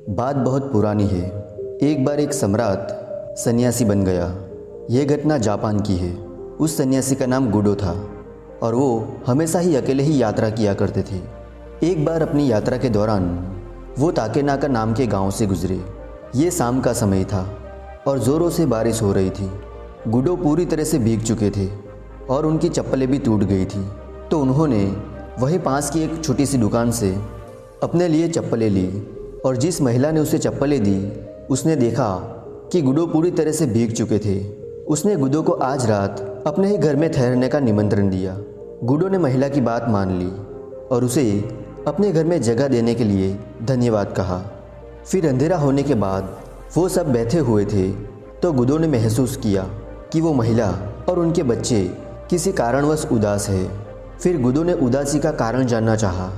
बात बहुत पुरानी है। एक बार एक सम्राट सन्यासी बन गया। यह घटना जापान की है। उस सन्यासी का नाम गुडो था और वो हमेशा ही अकेले ही यात्रा किया करते थे। एक बार अपनी यात्रा के दौरान वो ताकेनाका नाम के गांव से गुजरे। ये शाम का समय था और ज़ोरों से बारिश हो रही थी। गुडो पूरी तरह से भीग चुके थे और उनकी चप्पलें भी टूट गई थी। तो उन्होंने वहीं पास की एक छोटी सी दुकान से अपने लिए चप्पलें ली और जिस महिला ने उसे चप्पलें दी उसने देखा कि गुडो पूरी तरह से भीग चुके थे। उसने गुडो को आज रात अपने ही घर में ठहरने का निमंत्रण दिया। गुडो ने महिला की बात मान ली और उसे अपने घर में जगह देने के लिए धन्यवाद कहा। फिर अंधेरा होने के बाद वो सब बैठे हुए थे तो गुडो ने महसूस किया कि वो महिला और उनके बच्चे किसी कारणवश उदास है। फिर गुडो ने उदासी का कारण जानना चाहा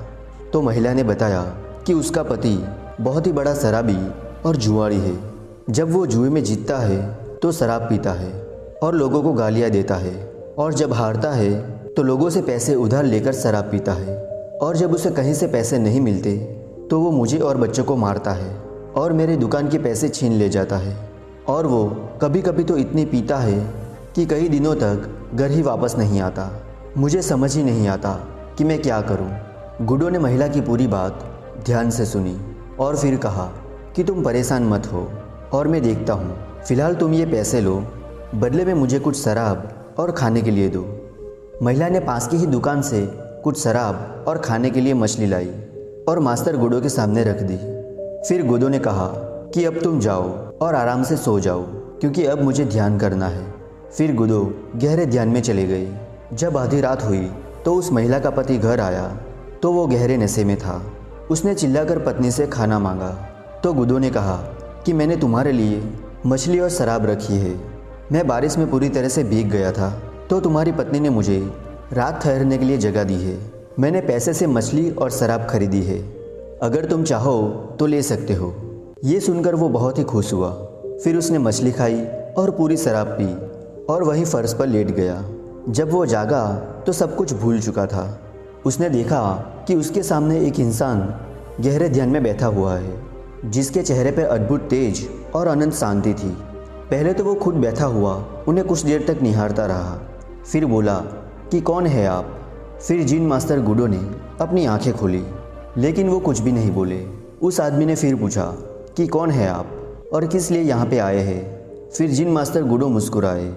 तो महिला ने बताया कि उसका पति बहुत ही बड़ा शराबी और जुआरी है। जब वो जुए में जीतता है तो शराब पीता है और लोगों को गालियाँ देता है, और जब हारता है तो लोगों से पैसे उधार लेकर शराब पीता है, और जब उसे कहीं से पैसे नहीं मिलते तो वो मुझे और बच्चों को मारता है और मेरे दुकान के पैसे छीन ले जाता है। और वो कभी कभी तो इतनी पीता है कि कई दिनों तक घर ही वापस नहीं आता। मुझे समझ ही नहीं आता कि मैं क्या करूं। गुडो ने महिला की पूरी बात ध्यान से सुनी और फिर कहा कि तुम परेशान मत हो और मैं देखता हूँ। फ़िलहाल तुम ये पैसे लो, बदले में मुझे कुछ शराब और खाने के लिए दो। महिला ने पास की ही दुकान से कुछ शराब और खाने के लिए मछली लाई और मास्टर गुडो के सामने रख दी। फिर गुडो ने कहा कि अब तुम जाओ और आराम से सो जाओ क्योंकि अब मुझे ध्यान करना है। फिर गुडो गहरे ध्यान में चले गए। जब आधी रात हुई तो उस महिला का पति घर आया तो वो गहरे नशे में था। उसने चिल्लाकर पत्नी से खाना मांगा तो गुडो ने कहा कि मैंने तुम्हारे लिए मछली और शराब रखी है। मैं बारिश में पूरी तरह से भीग गया था तो तुम्हारी पत्नी ने मुझे रात ठहरने के लिए जगह दी है। मैंने पैसे से मछली और शराब खरीदी है। अगर तुम चाहो तो ले सकते हो। ये सुनकर वो बहुत ही खुश हुआ। फिर उसने मछली खाई और पूरी शराब पी और वहीं फर्श पर लेट गया। जब वो जागा तो सब कुछ भूल चुका था। उसने देखा कि उसके सामने एक इंसान गहरे ध्यान में बैठा हुआ है जिसके चेहरे पर अद्भुत तेज और अनंत शांति थी। पहले तो वो खुद बैठा हुआ उन्हें कुछ देर तक निहारता रहा, फिर बोला कि कौन है आप। फिर जिन मास्टर गुडो ने अपनी आंखें खोली लेकिन वो कुछ भी नहीं बोले। उस आदमी ने फिर पूछा कि कौन है आप और किस लिए यहाँ पे आए हैं। फिर जिन मास्टर गुडो मुस्कुराए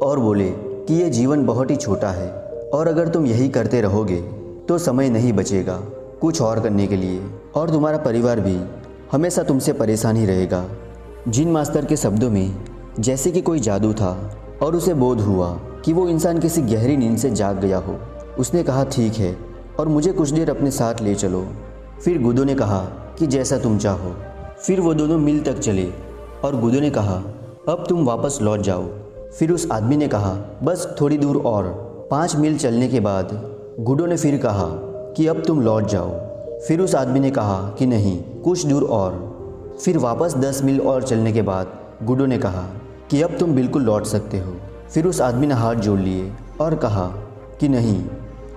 और बोले कि ये जीवन बहुत ही छोटा है और अगर तुम यही करते रहोगे तो समय नहीं बचेगा कुछ और करने के लिए, और तुम्हारा परिवार भी हमेशा तुमसे परेशान ही रहेगा। जिन मास्टर के शब्दों में जैसे कि कोई जादू था और उसे बोध हुआ कि वो इंसान किसी गहरी नींद से जाग गया हो। उसने कहा ठीक है और मुझे कुछ देर अपने साथ ले चलो। फिर गुडो ने कहा कि जैसा तुम चाहो। फिर वो दोनों मिल तक चले और गुडो ने कहा अब तुम वापस लौट जाओ। फिर उस आदमी ने कहा बस थोड़ी दूर और। 5 मील चलने के बाद गुडो ने फिर कहा कि अब तुम लौट जाओ। फिर उस आदमी ने कहा कि नहीं कुछ दूर और। फिर वापस 10 मील और चलने के बाद गुडो ने कहा कि अब तुम बिल्कुल लौट सकते हो। फिर उस आदमी ने हाथ जोड़ लिए और कहा कि नहीं,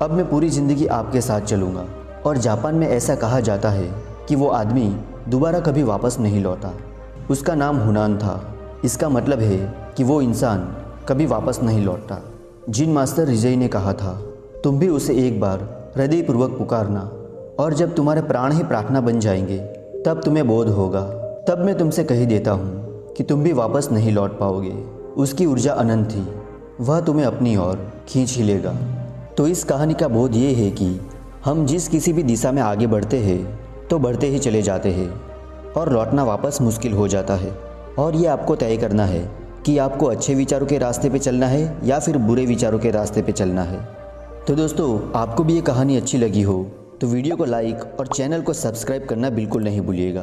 अब मैं पूरी ज़िंदगी आपके साथ चलूँगा। और जापान में ऐसा कहा जाता है कि वो आदमी दोबारा कभी वापस नहीं लौटा। उसका नाम हुनान था। इसका मतलब है कि वो इंसान कभी वापस नहीं लौटता। जिन मास्टर रिजई ने कहा था तुम भी उसे एक बार हृदयपूर्वक पुकारना और जब तुम्हारे प्राण ही प्रार्थना बन जाएंगे तब तुम्हें बोध होगा। तब मैं तुमसे कही देता हूँ कि तुम भी वापस नहीं लौट पाओगे। उसकी ऊर्जा अनंत थी, वह तुम्हें अपनी ओर खींच ही लेगा। तो इस कहानी का बोध ये है कि हम जिस किसी भी दिशा में आगे बढ़ते हैं तो बढ़ते ही चले जाते हैं और लौटना वापस मुश्किल हो जाता है। और ये आपको तय करना है कि आपको अच्छे विचारों के रास्ते पे चलना है या फिर बुरे विचारों के रास्ते पे चलना है। तो दोस्तों, आपको भी ये कहानी अच्छी लगी हो तो वीडियो को लाइक और चैनल को सब्सक्राइब करना बिल्कुल नहीं भूलिएगा।